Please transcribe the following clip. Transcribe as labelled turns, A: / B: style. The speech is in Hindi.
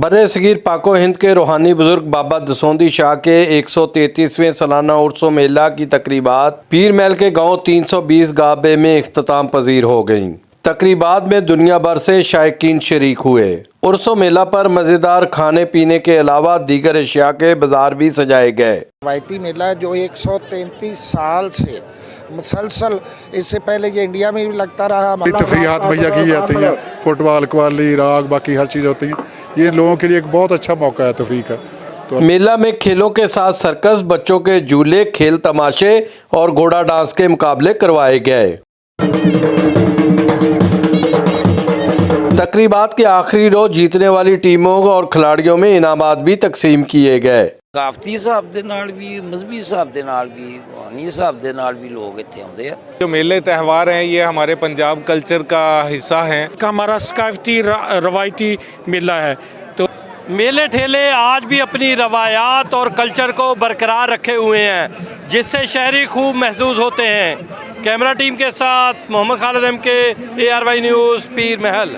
A: बर्र-ए-सगीर पाको हिंद के रूहानी बुजुर्ग बाबा दसौंदी शाह के 133वें सालाना उर्सो मेला की तकरीबात पीर महल के गांव 320 गाबे में इख्तिताम पजीर हो गईं। तकरीबात में दुनिया भर से शायकीन शरीक हुए। उर्सो मेला पर मज़ेदार खाने पीने के अलावा दीगर अशिया के बाजार भी सजाए गए।
B: रवायती मेला जो 133 साल से मुसलसल, इससे पहले ये इंडिया में भी लगता रहा।
C: तफरीहात मुहैया की जाती है, फुटबॉल, कवाली, राग, बाकी हर चीज़ होती है। ये लोगों के लिए एक बहुत अच्छा मौका है तफरीह का। तो
A: मेला में खेलों के साथ सर्कस, बच्चों के झूले, खेल तमाशे और घोड़ा डांस के मुकाबले करवाए गए। तकरीबात के आखिरी रोज जीतने वाली टीमों और खिलाड़ियों में इनामात भी तकसीम किए गए।
D: काफती हिसाब दे नाल भी, मजहबी हिसाब दे नाल भी, रूहानी हिसाब दे नाल भी लोग इत्थे आउंदे आ।
E: जो मेले त्यौहार हैं ये हमारे पंजाब कल्चर का हिस्सा हैं।
F: हमारा सकाफती रवायती मेला है, तो मेले ठेले आज भी अपनी रवायात और कल्चर को बरकरार रखे हुए हैं, जिससे शहरी खूब महसूस होते हैं। कैमरा टीम के साथ मोहम्मद खालिद एमके, ARY न्यूज़, पीर महल।